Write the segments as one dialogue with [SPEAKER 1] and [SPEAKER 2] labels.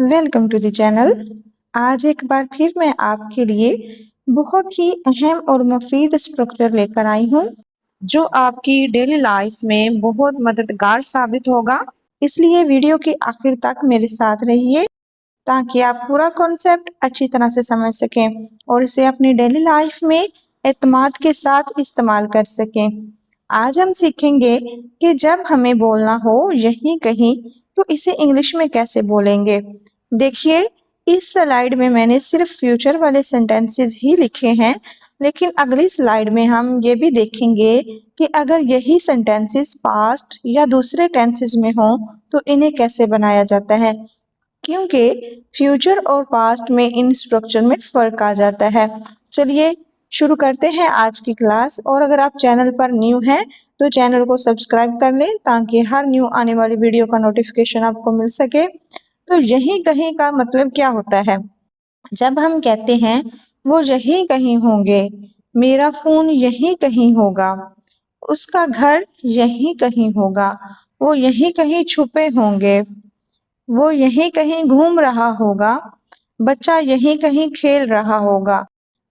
[SPEAKER 1] Welcome to the channel. आज एक बार फिर मैं आपके लिए बहुत ही अहम और मुफीद स्ट्रक्चर लेकर आई हूँ जो आपकी डेली लाइफ में बहुत मददगार साबित होगा। इसलिए वीडियो के आखिर तक मेरे साथ रहिए ताकि आप पूरा कॉन्सेप्ट अच्छी तरह से समझ सकें और इसे अपनी डेली लाइफ में एतमाद के साथ इस्तेमाल कर सकें। आज हम सीखेंगे कि जब हमें बोलना हो यहीं कहीं तो इसे इंग्लिश में कैसे बोलेंगे। देखिए, इस स्लाइड में मैंने सिर्फ फ्यूचर वाले सेंटेंसेस ही लिखे हैं, लेकिन अगली स्लाइड में हम ये भी देखेंगे कि अगर यही सेंटेंसेस पास्ट या दूसरे टेंसेस में हो तो इन्हें कैसे बनाया जाता है, क्योंकि फ्यूचर और पास्ट में इन स्ट्रक्चर में फर्क आ जाता है। चलिए शुरू करते हैं आज की क्लास। और अगर आप चैनल पर न्यू हैं तो चैनल को सब्सक्राइब कर लें ताकि हर न्यू आने वाली वीडियो का नोटिफिकेशन आपको मिल सके। तो यहीं कहीं का मतलब क्या होता है? जब हम कहते हैं वो यहीं कहीं होंगे, मेरा फोन यहीं कहीं होगा, उसका घर यहीं कहीं होगा, वो यहीं कहीं छुपे होंगे, वो यहीं कहीं घूम रहा होगा, बच्चा यहीं कहीं खेल रहा होगा।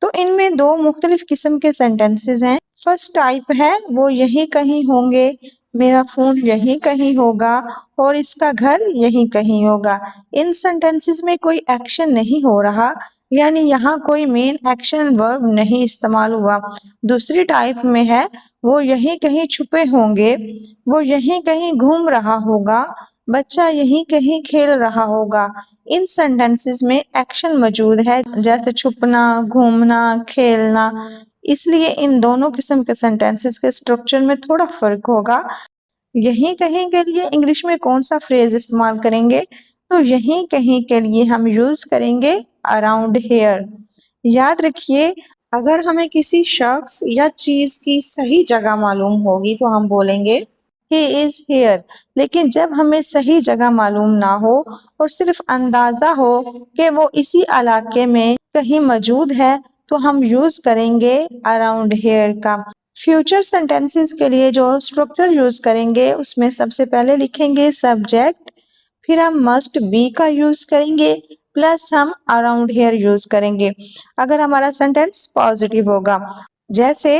[SPEAKER 1] तो इनमें दो मुख्तलिफ किस्म के सेंटेंसेस हैं। फर्स्ट टाइप है वो यहीं कहीं होंगे, मेरा फोन यहीं कहीं होगा और इसका घर यहीं कहीं होगा। इन सेंटेंसेस में कोई एक्शन नहीं हो रहा, यानी यहाँ कोई मेन एक्शन वर्ब नहीं इस्तेमाल हुआ। दूसरी टाइप में है वो यहीं कहीं छुपे होंगे, वो यहीं कहीं घूम रहा होगा, बच्चा यहीं कहीं खेल रहा होगा। इन सेंटेंसेस में एक्शन मौजूद है, जैसे छुपना, घूमना, खेलना। इसलिए इन दोनों किस्म के सेंटेंसेस के स्ट्रक्चर में थोड़ा फर्क होगा। यहीं कहीं के लिए इंग्लिश में कौन सा फ्रेज इस्तेमाल करेंगे? तो यहीं कहीं के लिए हम यूज करेंगे अराउंड हेयर। याद रखिए, अगर हमें किसी शख्स या चीज की सही जगह मालूम होगी तो हम बोलेंगे he is here। लेकिन जब हमें सही जगह मालूम ना हो और सिर्फ अंदाजा हो कि वो इसी इलाके में कहीं मौजूद है तो हम यूज करेंगे अराउंड हेयर का। फ्यूचर सेंटेंसेस के लिए जो स्ट्रक्चर यूज करेंगे उसमें सबसे पहले लिखेंगे सब्जेक्ट, फिर हम मस्ट बी का यूज करेंगे, प्लस हम अराउंड हेयर यूज करेंगे अगर हमारा सेंटेंस पॉजिटिव होगा। जैसे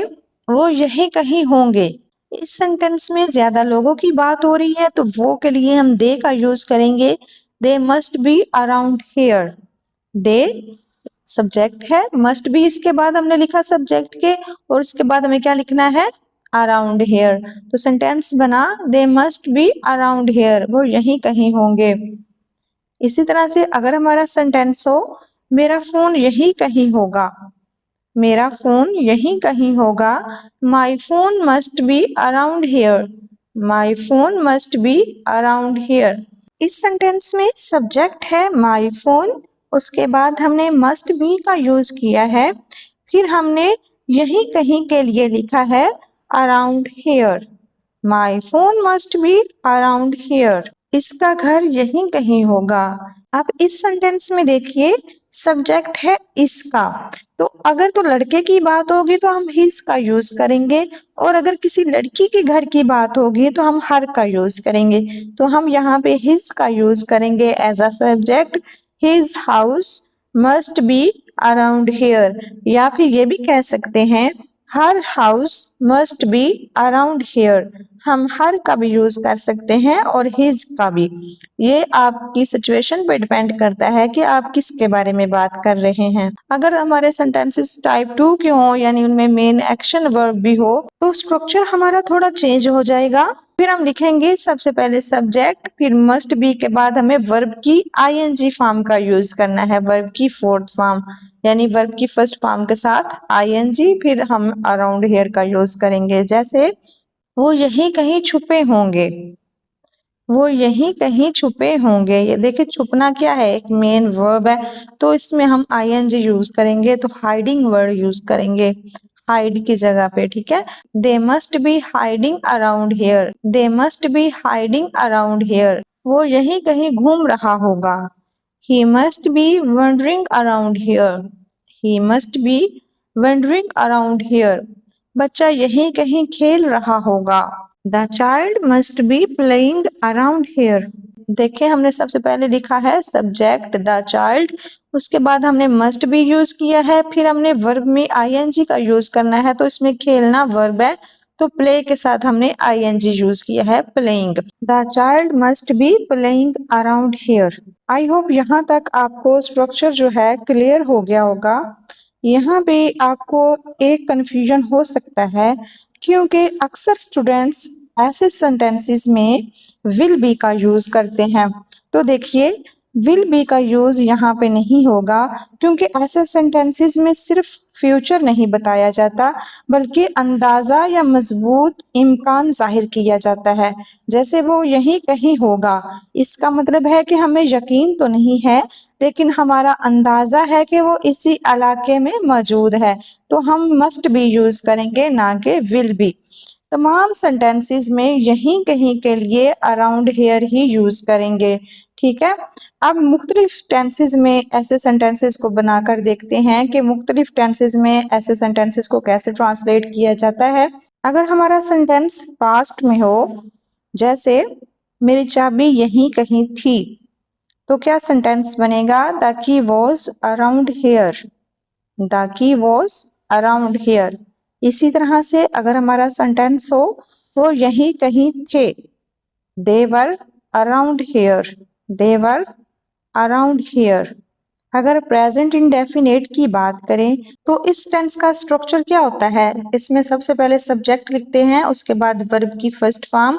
[SPEAKER 1] वो यही कहीं होंगे, इस सेंटेंस में ज्यादा लोगों की बात हो रही है तो वो के लिए हम दे का यूज करेंगे, they must be around hair. They subject है, मस्ट बी इसके बाद हमने लिखा सब्जेक्ट के और उसके बाद हमें क्या लिखना है? Around hair. तो सेंटेंस बना they must be around hair, वो यहीं कहीं होंगे। इसी तरह से अगर हमारा सेंटेंस हो मेरा फोन यहीं कहीं होगा, मेरा फोन यहीं कहीं होगा, my phone must be around hair, my phone must be around hair. इस सेंटेंस में सब्जेक्ट है माई फोन, उसके बाद हमने मस्ट बी का यूज किया है, फिर हमने यहीं कहीं के लिए लिखा है around hair, my phone must be around hair, इसका घर यहीं कहीं होगा। अब इस सेंटेंस में देखिए सब्जेक्ट है इसका, तो अगर तो लड़के की बात होगी तो हम हिज का यूज करेंगे और अगर किसी लड़की के घर की बात होगी तो हम हर का यूज करेंगे। तो हम यहाँ पे हिज का यूज करेंगे as a subject, his house must be around here. या फिर ये भी कह सकते हैं her house must be around here, हम हर का भी यूज कर सकते हैं और हिज का भी। ये आपकी सिचुएशन पे डिपेंड करता है कि आप किसके बारे में बात कर रहे हैं। अगर हमारे सेंटेंसेस टाइप 2 के हो यानी उनमें मेन एक्शन वर्ब भी हो तो स्ट्रक्चर हमारा थोड़ा चेंज हो जाएगा। फिर हम लिखेंगे सबसे पहले सब्जेक्ट, फिर मस्ट बी के बाद हमें वर्ब की आईएनजी फॉर्म का यूज करना है, वर्ब की फोर्थ फॉर्म यानी वर्ब की फर्स्ट फॉर्म के साथ आईएनजी, फिर हम अराउंड हेयर का यूज करेंगे। जैसे वो यहीं कहीं छुपे होंगे, वो यहीं कहीं छुपे होंगे। ये देखिए छुपना क्या है, एक मेन वर्ब है तो इसमें हम आईएनजी यूज करेंगे, तो हाइडिंग वर्ड यूज करेंगे हाइड की जगह पे। ठीक है, they must be hiding around hair, they must be hiding around hair, वो यहीं कहीं घूम रहा होगा, he must be wondering around hair, he must be wondering around hair, बच्चा यहीं कहीं खेल रहा होगा, the child must be playing around hair, देखिए हमने सबसे पहले लिखा है सब्जेक्ट द चाइल्ड, उसके बाद हमने मस्ट बी यूज किया है, फिर हमने वर्ब में आईएनजी का यूज करना है, तो इसमें खेलना वर्ब है, तो प्ले के साथ हमने आईएनजी यूज किया है playing. The child must be playing around here. I hope यहाँ तक आपको स्ट्रक्चर जो है क्लियर हो गया होगा। यहाँ पे आपको एक कंफ्यूजन हो सकता है क्योंकि अक्सर स्टूडेंट्स ऐसे सेंटेंसेस में विल बी का यूज करते हैं। तो देखिए विल बी का यूज यहाँ पे नहीं होगा क्योंकि ऐसे सेंटेंसेस में सिर्फ फ्यूचर नहीं बताया जाता बल्कि अंदाजा या मजबूत इम्कान जाहिर किया जाता है, जैसे वो यहीं कहीं होगा। इसका मतलब है कि हमें यकीन तो नहीं है लेकिन हमारा अंदाजा है कि वो इसी इलाके में मौजूद है, तो हम मस्ट बी यूज करेंगे ना कि विल बी। तमाम सेंटेंसेस में यहीं कहीं के लिए अराउंड हियर ही यूज करेंगे, ठीक है। अब मुख्तलिफ टेंसेस में ऐसे सेंटेंसेस को बनाकर देखते हैं कि मुख्तलिफ टेंसेस में ऐसे सेंटेंसेस को कैसे ट्रांसलेट किया जाता है। अगर हमारा सेंटेंस पास्ट में हो, जैसे मेरी चाबी यहीं कहीं थी, तो क्या सेंटेंस बनेगा the key was around here, the key was around here. इसी तरह से अगर हमारा सेंटेंस हो वो यहीं कहीं थे, they were around here, they were around here. अगर प्रेजेंट इंडेफिनिट की बात करें तो इस टेंस का स्ट्रक्चर क्या होता है, इसमें सबसे पहले सब्जेक्ट लिखते हैं, उसके बाद वर्ब की फर्स्ट फॉर्म,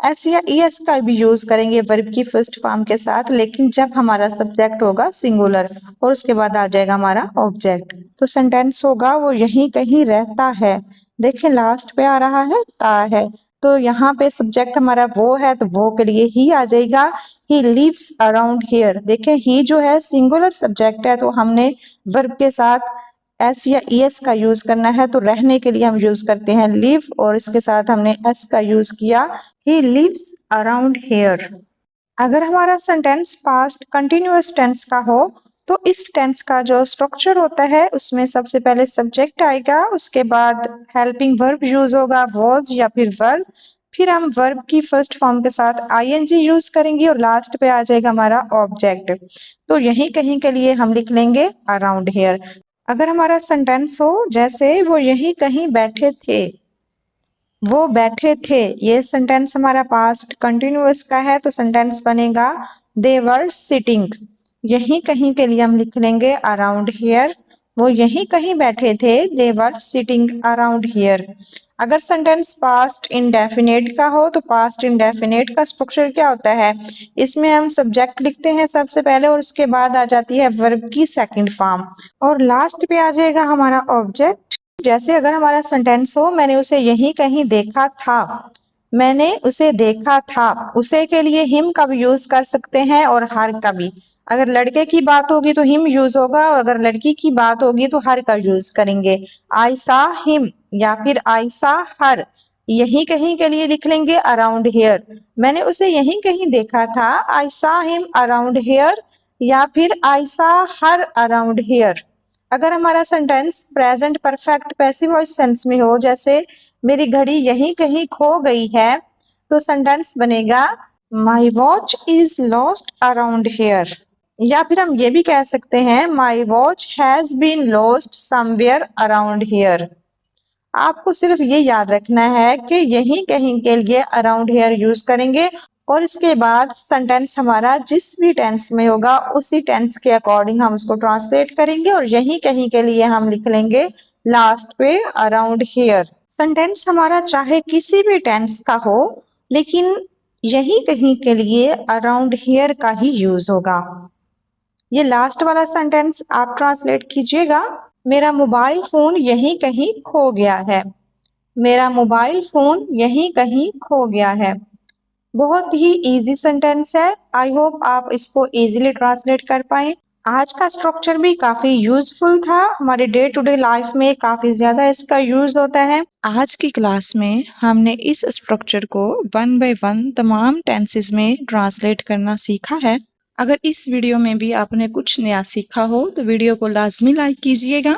[SPEAKER 1] एस या ईएस का भी यूज करेंगे वर्ब की फर्स्ट फॉर्म के साथ, लेकिन जब हमारा सब्जेक्ट होगा सिंगुलर और उसके बाद आ जाएगा हमारा ऑब्जेक्ट। तो सेंटेंस होगा वो यहीं कहीं रहता है। देखिए लास्ट पे आ रहा है ता है, तो यहाँ पे सब्जेक्ट हमारा वो है तो वो के लिए ही आ जाएगा ही लिव्स अराउंड हियर। देखें ही जो है सिंगुलर सब्जेक्ट है तो हमने वर्ब के साथ एस या ईएस का यूज करना है, तो रहने के लिए हम यूज करते हैं लिव और इसके साथ हमने एस का यूज किया ही लिव्स अराउंड हियर। अगर हमारा सेंटेंस पास्ट कंटिन्यूअस टेंस का हो तो इस टेंस का जो स्ट्रक्चर होता है उसमें सबसे पहले सब्जेक्ट आएगा, उसके बाद हेल्पिंग वर्ब यूज होगा वॉज या फिर वर्ब, फिर हम वर्ब की फर्स्ट फॉर्म के साथ आईएनजी यूज करेंगे और लास्ट पे आ जाएगा हमारा ऑब्जेक्ट। तो यहीं कहीं के लिए हम लिख लेंगे अराउंड हियर। अगर हमारा सेंटेंस हो जैसे वो यहीं कहीं बैठे थे, वो बैठे थे, ये सेंटेंस हमारा पास्ट कंटिन्यूअस का है तो सेंटेंस बनेगा दे वर सिटिंग। यहीं कहीं के लिए हम लिख लेंगे अराउंड हियर, वो यहीं कहीं बैठे थे, they were sitting around here. अगर सेंटेंस पास्ट इंडेफिनिट का हो तो पास्ट इंडेफिनिट का स्ट्रक्चर क्या होता है, इसमें हम सब्जेक्ट लिखते हैं सबसे पहले और उसके बाद आ जाती है वर्ब की सेकंड फॉर्म और लास्ट पे आ जाएगा हमारा ऑब्जेक्ट। जैसे अगर हमारा सेंटेंस हो मैंने उसे यहीं कहीं देखा था, मैंने उसे देखा था, उसे के लिए हिम का भी यूज कर सकते हैं और हर का भी। अगर लड़के की बात होगी तो हिम यूज होगा और अगर लड़की की बात होगी तो हर का यूज करेंगे। आई सा हिम या फिर आई सा हर। यहीं कहीं के लिए लिख लेंगे अराउंड हियर, मैंने उसे यहीं कहीं देखा था, आई सा हिम अराउंड हियर या फिर आई सा हर अराउंड हियर। अगर हमारा sentence present perfect passive voice sense में हो, जैसे मेरी घड़ी यहीं कहीं खो गई है, तो सेंटेंस बनेगा my watch is lost around here. या फिर हम ये भी कह सकते हैं my watch has been lost somewhere around here. आपको सिर्फ ये याद रखना है कि यहीं कहीं के लिए अराउंड हियर यूज करेंगे और इसके बाद सेंटेंस हमारा जिस भी टेंस में होगा उसी टेंस के अकॉर्डिंग हम उसको ट्रांसलेट करेंगे और यहीं कहीं के लिए हम लिख लेंगे लास्ट पे अराउंड हियर। सेंटेंस हमारा चाहे किसी भी टेंस का हो लेकिन यहीं कहीं के लिए अराउंड हियर का ही यूज होगा। ये लास्ट वाला सेंटेंस आप ट्रांसलेट कीजिएगा, मेरा मोबाइल फोन यहीं कहीं खो गया है, मेरा मोबाइल फोन यहीं कहीं खो गया है। बहुत ही इजी सेंटेंस है, आई होप आप इसको इजीली ट्रांसलेट कर पाए। आज का स्ट्रक्चर भी काफी यूजफुल था, हमारे डे टू डे लाइफ में काफी ज्यादा इसका यूज होता है। आज की क्लास में हमने इस स्ट्रक्चर को 1 बाय 1 तमाम टेंसेस में ट्रांसलेट करना सीखा है। अगर इस वीडियो में भी आपने कुछ नया सीखा हो तो वीडियो को लाजमी लाइक कीजिएगा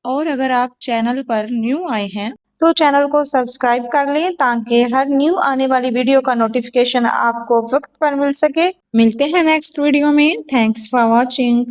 [SPEAKER 1] और अगर आप चैनल पर न्यू आए हैं तो चैनल को सब्सक्राइब कर लें ताकि हर न्यू आने वाली वीडियो का नोटिफिकेशन आपको वक्त पर मिल सके। मिलते हैं नेक्स्ट वीडियो में। Thanks for watching.